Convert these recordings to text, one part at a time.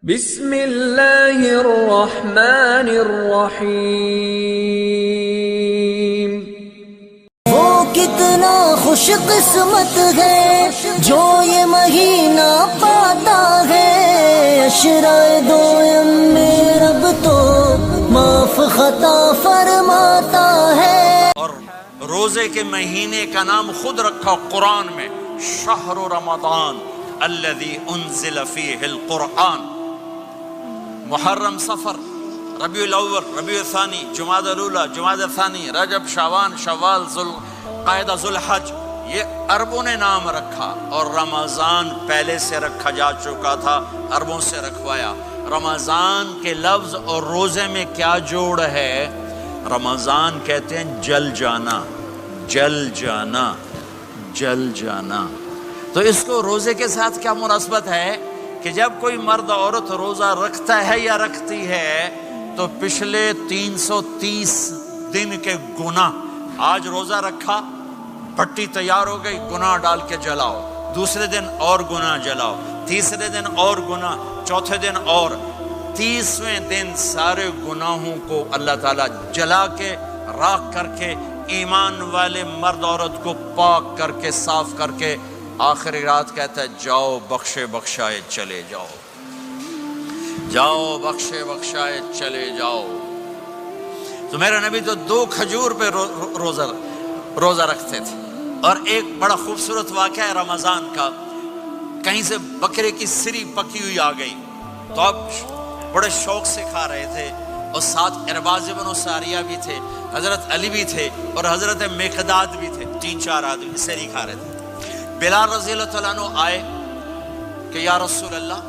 بسم اللہ الرحمن الرحیم۔ وہ کتنا خوش قسمت ہے جو یہ مہینہ پاتا ہے، عشرۂ دوم میں رب تو معاف خطا فرماتا ہے۔ اور روزے کے مہینے کا نام خود رکھا قرآن میں، شہر رمضان الذی انزل فیہ القرآن۔ محرم، صفر، ربیع الاول، ربیع الثانی، جمادی الاولی، جمادی الثانی، رجب، شعبان، شوال، ذوالقعدہ، ذوالحج، یہ عربوں نے نام رکھا، اور رمضان پہلے سے رکھا جا چکا تھا، عربوں سے رکھوایا۔ رمضان کے لفظ اور روزے میں کیا جوڑ ہے؟ رمضان کہتے ہیں جل جانا، جل جانا، جل جانا۔ تو اس کو روزے کے ساتھ کیا مناسبت ہے کہ جب کوئی مرد عورت روزہ رکھتا ہے یا رکھتی ہے تو پچھلے 330 دن کے گناہ، آج روزہ رکھا، پٹی تیار ہو گئی، گناہ ڈال کے جلاؤ، دوسرے دن اور گناہ جلاؤ، تیسرے دن اور گناہ، چوتھے دن اور، 30ویں دن سارے گناہوں کو اللہ تعالیٰ جلا کے، راکھ کر کے، ایمان والے مرد عورت کو پاک کر کے، صاف کر کے، آخری رات کہتا ہے جاؤ بخشے بخشائے چلے جاؤ، جاؤ بخشے بخشائے چلے جاؤ۔ تو میرا نبی تو 2 کھجور پہ روزہ رکھتے تھے۔ اور ایک بڑا خوبصورت واقعہ ہے رمضان کا، کہیں سے بکرے کی سری پکی ہوئی آ گئی تو اب بڑے شوق سے کھا رہے تھے، اور ساتھ ارباز بن ساریہ بھی تھے، حضرت علی بھی تھے، اور حضرت مقداد بھی تھے، 3-4 آدمی سری کھا رہے تھے۔ بلال رضی اللہ تعالیٰ عنہ آئے کہ یا رسول اللہ،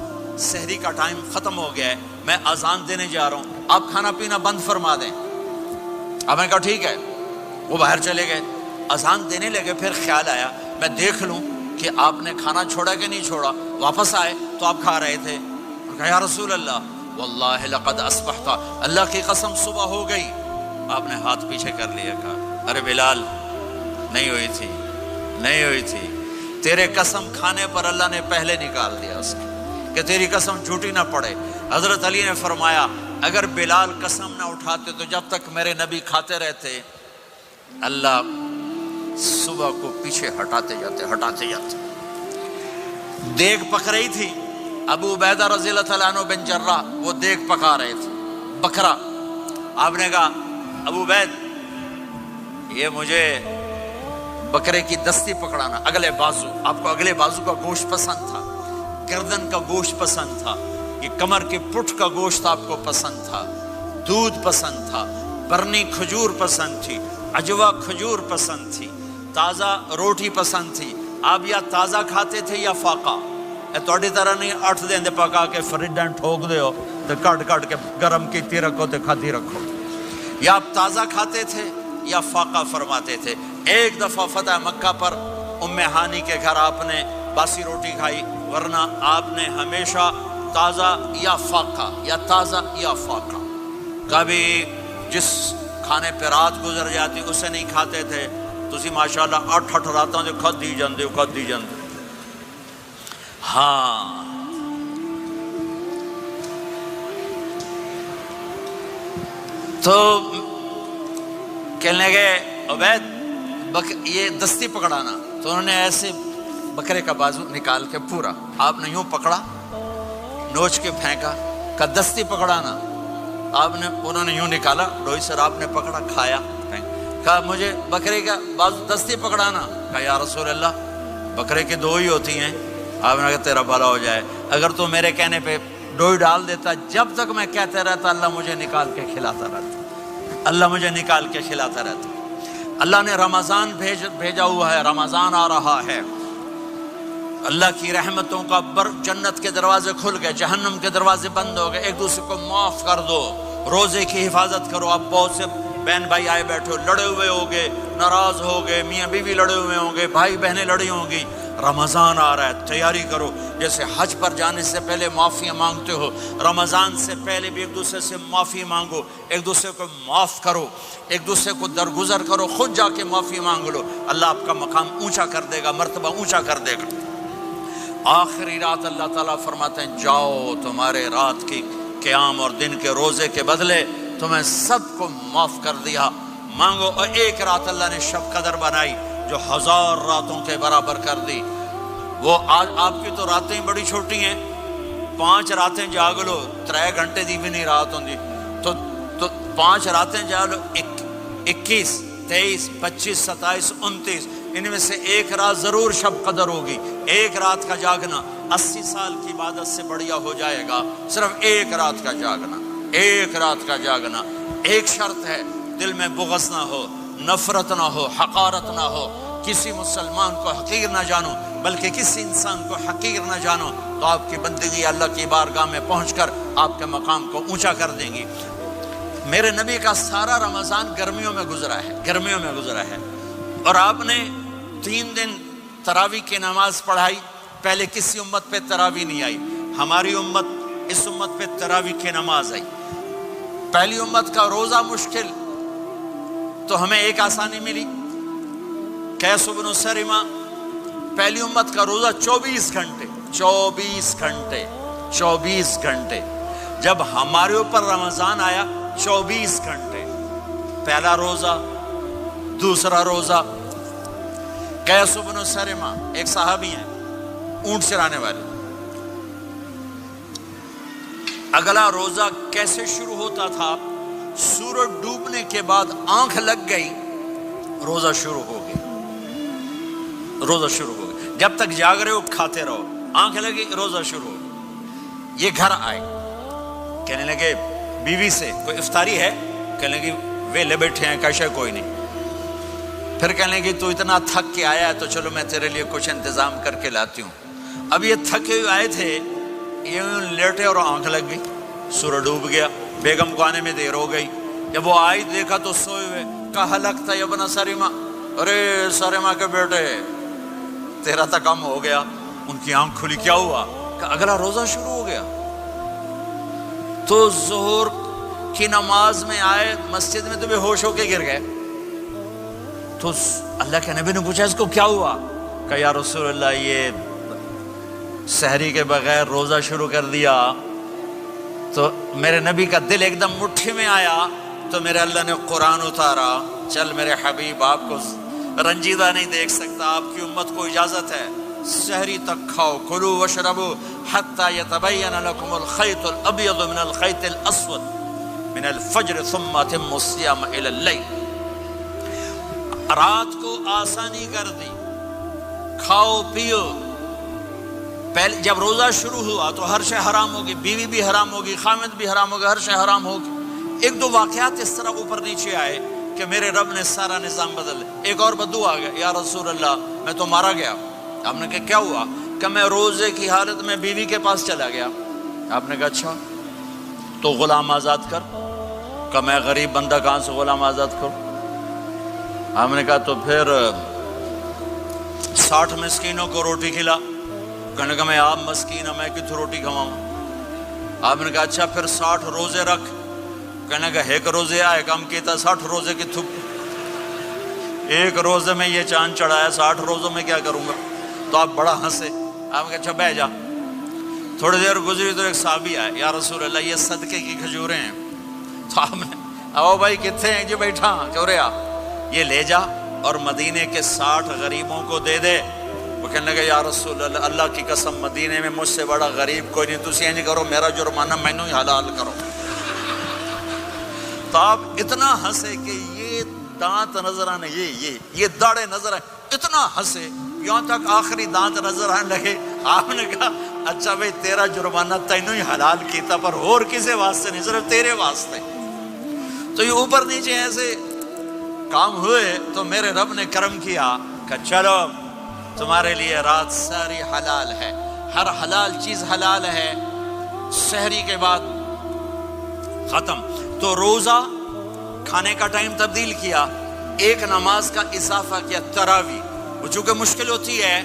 سحری کا ٹائم ختم ہو گیا ہے، میں اذان دینے جا رہا ہوں، آپ کھانا پینا بند فرما دیں۔ اب میں کہا ٹھیک ہے، وہ باہر چلے گئے، اذان دینے لگے، پھر خیال آیا میں دیکھ لوں کہ آپ نے کھانا چھوڑا کہ نہیں چھوڑا۔ واپس آئے تو آپ کھا رہے تھے، کہا یا رسول اللہ واللہ لقد اصبحت، اللہ کی قسم صبح ہو گئی۔ آپ نے ہاتھ پیچھے کر لیا، کہا ارے بلال نہیں ہوئی تھی، نہیں ہوئی تھی، تیرے قسم کھانے پر اللہ نے پہلے نکال دیا اس کو کہ تیری قسم جھوٹی نہ پڑے۔ حضرت علی نے فرمایا اگر بلال قسم نہ اٹھاتے تو جب تک میرے نبی کھاتے رہتے، اللہ صبح کو پیچھے ہٹاتے جاتے۔ دیگ پک رہی تھی، ابو عبیدہ رضی اللہ تعالیٰ عنہ بن جراح وہ دیگ پکا رہے تھے، بکرا۔ آپ نے کہا ابو عبید یہ مجھے بکرے کی دستی پکڑانا، اگلے بازو، آپ کو اگلے بازو کا گوشت پسند تھا، گردن کا گوشت پسند تھا، یہ کمر کے پٹھ کا گوشت آپ کو پسند تھا، دودھ پسند تھا، برنی کھجور پسند تھی، عجوا کھجور پسند تھی، تازہ روٹی پسند تھی۔ آپ یا تازہ کھاتے تھے یا فاقہ، توڑی طرح نہیں 8 دن دے پکا کے فریڈاں ٹھوک دے ہو تو کٹ کے گرم کیتی رکھو تو کھاتی رکھو، یا آپ تازہ کھاتے تھے یا فاقہ فرماتے تھے۔ ایک دفعہ فتح مکہ پر ام ہانی کے گھر آپ نے باسی روٹی کھائی، ورنہ آپ نے ہمیشہ تازہ یا فاقہ، یا تازہ یا فاقہ۔ کبھی جس کھانے پہ رات گزر جاتی اسے نہیں کھاتے تھے، تسی ماشاءاللہ 8 راتوں سے کھدی جاندے ہو۔ ہاں تو کہنے گئے عبید یہ دستی پکڑانا، تو انہوں نے ایسے بکرے کا بازو نکال کے پورا، آپ نے یوں پکڑا، نوچ کے پھینکا، کہا دستی پکڑانا، انہوں نے یوں نکالا ڈوئی سر، آپ نے پکڑا، کھایا، کہا مجھے بکرے کا بازو دستی پکڑانا، کہا یا رسول اللہ بکرے کی 2 ہی ہوتی ہیں۔ آپ نے کہا تیرا بھلا ہو جائے، اگر تو میرے کہنے پہ ڈوئی ڈال دیتا، جب تک میں کہتے رہتا اللہ مجھے نکال کے کھلاتا رہتا، اللہ مجھے نکال کے کھلاتا رہتا۔ اللہ نے رمضان بھیجا ہوا ہے، رمضان آ رہا ہے، اللہ کی رحمتوں کا جنت کے دروازے کھل گئے، جہنم کے دروازے بند ہو گئے، ایک دوسرے کو معاف کر دو، روزے کی حفاظت کرو۔ آپ بہت سے بہن بھائی آئے بیٹھے ہو، لڑے ہوئے ہوگے، ناراض ہوگے، میاں بیوی لڑے ہوئے ہوں گے، بھائی بہنیں لڑی ہوں گی۔ رمضان آ رہا ہے، تیاری کرو، جیسے حج پر جانے سے پہلے معافیاں مانگتے ہو، رمضان سے پہلے بھی ایک دوسرے سے معافی مانگو، ایک دوسرے کو معاف کرو، ایک دوسرے کو درگزر کرو، خود جا کے معافی مانگ لو، اللہ آپ کا مقام اونچا کر دے گا، مرتبہ اونچا کر دے گا۔ آخری رات اللہ تعالیٰ فرماتے ہیں جاؤ تمہارے رات کی قیام اور دن کے روزے کے بدلے تمہیں سب کو معاف کر دیا، مانگو۔ اور ایک رات اللہ نے شب قدر بنائی جو 1000 راتوں کے برابر کر دی۔ وہ آج آپ کی تو راتیں بڑی چھوٹی ہیں، 5 راتیں جاگ لو 3 گھنٹے دی بھی نہیں رات ہوندی، تو 5 راتیں جاگ لو 21 23 25 27 29، ان میں سے ایک رات ضرور شب قدر ہوگی۔ ایک رات کا جاگنا 80 سال کی عبادت سے بڑھیا ہو جائے گا، صرف ایک رات کا جاگنا، ایک رات کا جاگنا۔ ایک شرط ہے، دل میں بغض نہ ہو، نفرت نہ ہو، حقارت نہ ہو، کسی مسلمان کو حقیر نہ جانو بلکہ کسی انسان کو حقیر نہ جانو، تو آپ کی بندگی اللہ کی بارگاہ میں پہنچ کر آپ کے مقام کو اونچا کر دیں گی۔ میرے نبی کا سارا رمضان گرمیوں میں گزرا ہے، گرمیوں میں گزرا ہے، اور آپ نے 3 دن تراویح کی نماز پڑھائی۔ پہلے کسی امت پہ تراویح نہیں آئی، ہماری امت، اس امت پہ تراویح کی نماز آئی۔ پہلی امت کا روزہ مشکل، تو ہمیں ایک آسانی ملی، قیس بن سرمہ، پہلی امت کا روزہ 24 گھنٹے 24 گھنٹے 24 گھنٹے، جب ہمارے اوپر رمضان آیا 24 گھنٹے، پہلا روزہ، دوسرا روزہ۔ قیس بن سرمہ ایک صحابی ہیں، اونٹ چرانے والے۔ اگلا روزہ کیسے شروع ہوتا تھا؟ سورج ڈوبنے کے بعد آنکھ لگ گئی، روزہ شروع ہو گیا، روزہ شروع ہو گیا۔ جب تک جاگ رہے ہو کھاتے رہو، آنکھ لگی روزہ شروع ہو گیا۔ یہ گھر آئے، کہنے لگے بیوی سے کوئی افطاری ہے؟ کہنے لگے ویلے بیٹھے ہیں، کیسے کوئی نہیں۔ پھر کہنے لگے تو اتنا تھک کے آیا ہے تو چلو میں تیرے لیے کچھ انتظام کر کے لاتی ہوں۔ اب یہ تھکے ہوئے آئے تھے، یہ لیٹے اور آنکھ لگ گئی، سورج ڈوب گیا، بیگم کو آنے میں دیر ہو گئی۔ جب وہ آئی دیکھا تو سوئے ہوئے، کہا لگتا ہے ابن سرمہ، ارے سرمہ کے بیٹے تیرا تو کم ہو گیا۔ ان کی آنکھ کھلی، کیا ہوا؟ کہ اگلا روزہ شروع ہو گیا۔ تو ظہر کی نماز میں آئے مسجد میں تو بے ہوش ہو کے گر گئے۔ تو اللہ کے نبی نے پوچھا اس کو کیا ہوا؟ کہ یا رسول اللہ یہ سحری کے بغیر روزہ شروع کر دیا۔ تو میرے نبی کا دل ایک دم مٹھی میں آیا، تو میرے اللہ نے قرآن اتارا، چل میرے حبیب آپ کو رنجیدہ نہیں دیکھ سکتا، آپ کی امت کو اجازت ہے سحری تک کھاؤ، کلوا واشربوا حتی یتبین لکم الخیط الابیض من الخیط الاسود من الفجر ثم اتموا الصیام الی اللیل۔ رات کو آسانی کر دی، کھاؤ پیو۔ پہلے جب روزہ شروع ہوا تو ہر شے حرام ہوگی، بیوی بھی حرام ہوگی، خامد بھی حرام ہوگا، ہر شے حرام ہوگی۔ ایک دو واقعات اس طرح اوپر نیچے آئے کہ میرے رب نے سارا نظام بدل۔ ایک اور بدو آ گیا، یا رسول اللہ میں تو مارا گیا۔ آپ نے کہا کیا ہوا؟ کہ میں روزے کی حالت میں بیوی کے پاس چلا گیا۔ آپ نے کہا اچھا تو غلام آزاد کر۔ کہ میں غریب بندہ کہاں سے غلام آزاد کروں؟ آپ نے کہا تو پھر 60 مسکینوں کو روٹی کھلا۔ کہنے کا میں آپ مسکین ہوں، میں کتوں روٹی کھواؤں؟ آپ نے کہا اچھا پھر 60 روزے رکھ۔ کہنے کا ایک روزے آئے کم کیتا، 60 روزے کی تھپ، ایک روزے میں یہ چاند چڑھایا، 60 روزوں میں کیا کروں گا؟ تو آپ بڑا ہنسے۔ آپ نے کہا اچھا بہ جا۔ تھوڑی دیر گزری تو ایک صحابی آئے، یا رسول اللہ یہ صدقے کی کھجوریں ہیں۔ تو آپ نے او بھائی کتنے ہیں؟ جی بیٹھا چورے آ، یہ لے جا اور مدینے کے 60 غریبوں کو دے دے۔ وہ کہنے لگا یا رسول اللہ اللہ کی قسم مدینے میں مجھ سے بڑا غریب کوئی نہیں، تسی یہ نہیں کرو، میرا جرمانہ مینوں ہی حلال کرو۔ تو آپ اتنا ہنسے کہ یہ دانت نظر آنے، یہ داڑے نظر آئے، اتنا ہنسے یہاں تک آخری دانت نظر آنے لگے۔ آپ نے کہا اچھا بھائی تیرا جرمانہ تینوں ہی حلال کیتا، پر اور کسی واسطے نہیں، صرف تیرے واسطے۔ تو یہ اوپر نیچے ایسے کام ہوئے تو میرے رب نے کرم کیا کہ چلو تمہارے لیے رات ساری حلال ہے، ہر حلال چیز حلال ہے۔ سحری کے بعد ختم۔ تو روزہ کھانے کا ٹائم تبدیل کیا، ایک نماز کا اضافہ کیا، تراویح۔ وہ چونکہ مشکل ہوتی ہے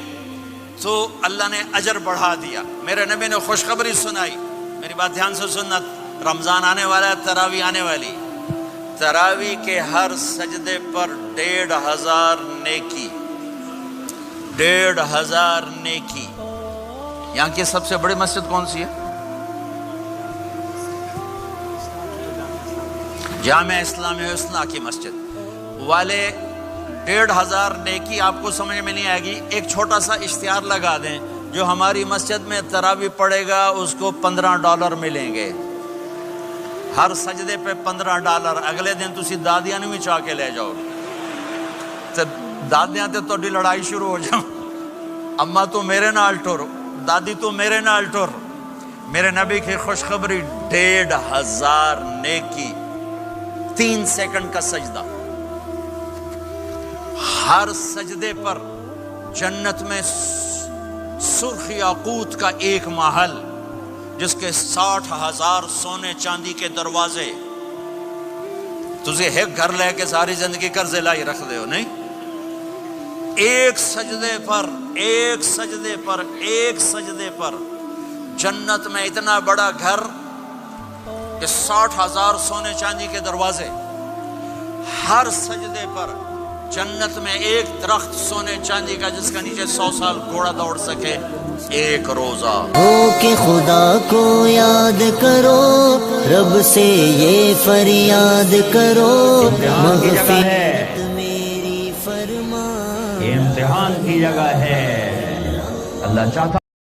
تو اللہ نے اجر بڑھا دیا۔ میرے نبی نے خوشخبری سنائی، میری بات دھیان سے سننا، رمضان آنے والا ہے، تراویح آنے والی۔ تراویح کے ہر سجدے پر 1500 نیکی، 1500 نیکی۔ یہاں کی سب سے بڑی مسجد کون سی ہے؟ جامع اسلامی حسنہ کی مسجد والے 1500 نیکی آپ کو سمجھ میں نہیں آئے گی. ایک چھوٹا سا اشتہار لگا دیں، جو ہماری مسجد میں تراویح پڑے گا اس کو $15 ملیں گے، ہر سجدے پہ $15. اگلے دن تسی دادیاں نہیں چاہ کے لے جاؤ تے دادیاں تے تہاڈی لڑائی شروع ہو جاؤ، اما تو میرے نال ٹر، دادی تو میرے نال ٹر. میرے نبی کی خوشخبری 1500 نیکی، 3 سیکنڈ کا سجدہ. ہر سجدے پر جنت میں سرخ یاقوت کا ایک محل جس کے 60,000 سونے چاندی کے دروازے. تجھے ایک گھر لے کے ساری زندگی قرضے لائی رکھ دے ہو نہیں؟ ایک سجدے پر جنت میں اتنا بڑا گھر کہ 60,000 سونے چاندی کے دروازے. ہر سجدے پر جنت میں ایک درخت سونے چاندی کا جس کا نیچے 100 سال گھوڑا دوڑ سکے. ایک روزہ ہو کہ خدا کو یاد کرو، رب سے یہ فریاد کرو، مغفرت میری فرما. یہ امتحان کی جگہ ہے. اللہ چاہتا